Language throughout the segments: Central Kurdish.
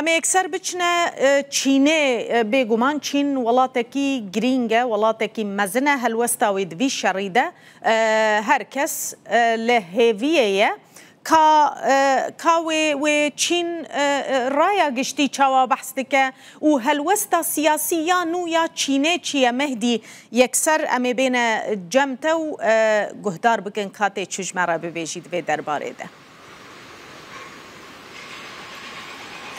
اما اکثر بچنه چینه بگمان چین ولاتکی گرینگه ولاتکی مزنه هلوستا ویدوی شریده هر کس لهویه کا و چین رایا گشتی چوا بحث که و هلوستا سیاسی یا نو یا چینه چیه مهدی یکسر امی بین جمته و گهدار بکن کاته چجمره ببیجید و درباره ده.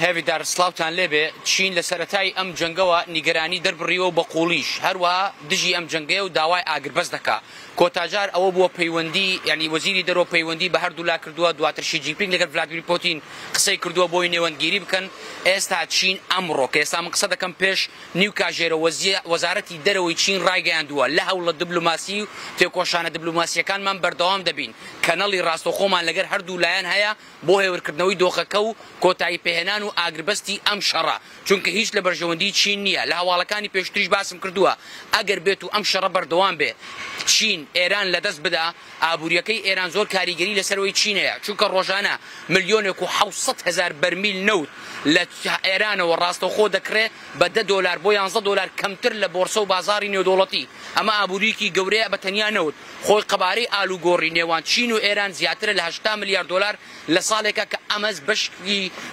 هەوی دار سلااوان لێبێ چین لە سەرەتای ئەم جەنگەوە نیگەرانی دەربڕیەوە بە قوڵیش هەروە دژی ئەم جەنگەیە و داوای ئاگربەز دەکا کۆتاجار ئەوە بووە پەیوەندی یعنی وەزیری دەرەوە پەیوەندی بە هەردوو لا کردووە دواتر شی جینپینگ لەگەڵ ڤلادیمیر پوتین قسەی کردووە بۆی نێوەندگیری بکەن ئێستا چین ئەمڕۆ کە ئێستا من قسە دەکەم پێش نیو کاژێرە وەزارەتی دەرەوەی چین ڕایگەیاندووە لە هەوڵە دیبلۆماسی و تێکۆشانە دیبلۆماسیەکانمان بەردەوام دەبین کەنەڵی ڕاستەوخۆمان لەگەر هەردوو لایەن هەیە بۆ هێورکردنەوەی دۆخەکە و کۆتایی پێهێنان و ئاگربەستی ئەم شەڕە چونکە هیچ لە بەرژەوەندی چین نییە لە هەواڵەکانی پێشتریش باسم کردووە ئەگەر بێت و ئەم شەڕە بەردەوام بێ چین ئێران لەدەست بدا ئابوووریەکەی ئێران زۆر کاریگەری لەسەرەوەی چینەیە چونکە ڕۆژانە ملیۆنێک و 700 هزار بەرمیل نەوت لە ئێرانەوە ڕاستەوخۆ دەکرێت بە $10 بۆ $11 کەمتر لە بۆرسە و بازاری نێودوڵەتی ئەمە ئابوووریکی گەورەیە بە تەنیا نەوت خۆی قەبارەی ئالوگۆڕی نێوان چین و ئێران زیاترە لە $80 ملیار لە ساڵێکە کە ئەمەز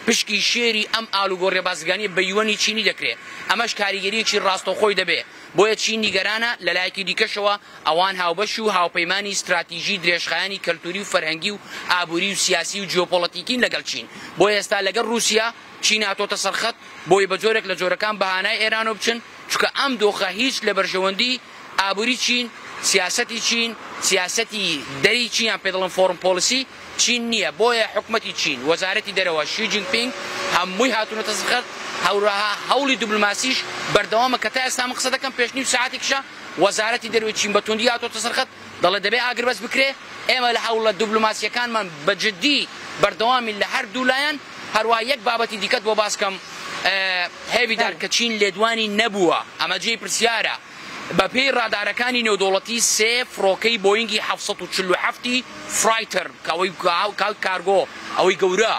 پشکی شێری ئەم ئالوگۆڕی بازرگانی بە یوەنی چینی دەکرێت ئەمەش کاریگەریەکی ڕاستەوخۆی دەبێت بۆیە چین نیگەرانە لەلایەکی دیکەشەوە ئەوان هاوبەش و هاوپەیمانی استراتیژی درێژخایانی کەلتوری و فەرهەنگی و ئابووری و سیاسی و جیۆپۆلیتیکین لەگەڵ چین بۆ ئێستا لەگەڵ رووسیا چین هاتۆتە سەرخەت بۆی بە جۆرێک لە جۆرەکان بەهانای ئێرانەوە بچن چونکە ئەم دۆخە هیچ لە بەرژەوەندی ئابووری چین سیاسەتی چین سیاسەتی دەری چینیان پێ دەڵێن فۆرم پۆلیسی چین نییە بۆیە حکومەتی چین وەزارەتی دەرەوە شی جینپینگ هەمووی هاتوونەتە سەرخەت هەوڵی دیبلۆماسیش بەردەوامە کە تا ئێستا من قسە دەکەم پێش نیو ساعتێکشە وەزارەتی دەرەوەی چین بە توندی هاتۆتە سەرخەت دەڵێ دەبێ ئاگربەس بکرێ ئێمە لە هەوڵە دیبلۆماسیەکانمان بەجددی بەردەوامی لە هەردوو لایەن هەروە یەک بابەتی دیکەت بۆ باسکەم هێویدار کە چین لێدوانی نەبووە ئەمە جێی پرسیارە بەپێی ڕادارەکانی نێودوڵەتی سێ فڕۆکەی بۆینگی 747 فرایتر کەوەی کارگۆ ئەوەی گەورە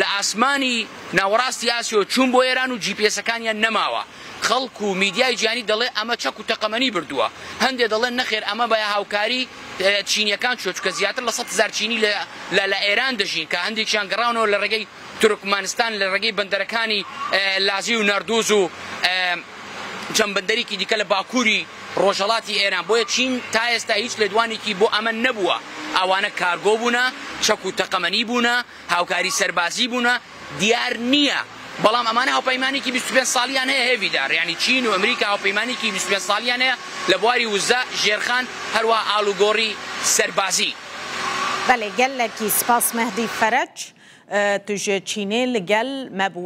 لە ئاسمانی ناوەڕاستی ئاسیۆ چوون بۆ ئێران و جیپێسەکانیان نەماوە خەڵک و میدیای جیهانی دەڵێ ئەمە چەک و تەقەمەنی بردووە هەندێک دەڵێن نەخێر ئەمە بە هاوکاری چینیەکان چۆچکە زیاتر لە 100,000 چینی لە ئێران دەژین کە هەندێکیان گەڕاونەوە لە ڕێگەی تورکمانستان لە ڕێگەی بەندەرەکانی لازی و نەردوز و چەند بەندەرێکی دیکە لە باکووری ڕۆژهەڵاتی ئێران بۆیە چین تا ئێستا هیچ لێدوانێکی بۆ ئەمە نەبووە ئەوانە کارگۆ بوونە چەک و تەقەمەنی بوونە هاوکاری سەربازی بوونە دیار نییە بەڵام ئەمانە هاوپەیمانێکی 25 ساڵیان هەیە هێویدار یعنی چین و ئەمریکا هاوپەیمانێکی 25 ساڵیان هەیە لە بواری وزە ژێرخان هەروە ئالوگۆڕی سەربازی. بەڵێ گەلێکی سپاس مەهدی فەرەج توژە چینێ لەگەل مەبوو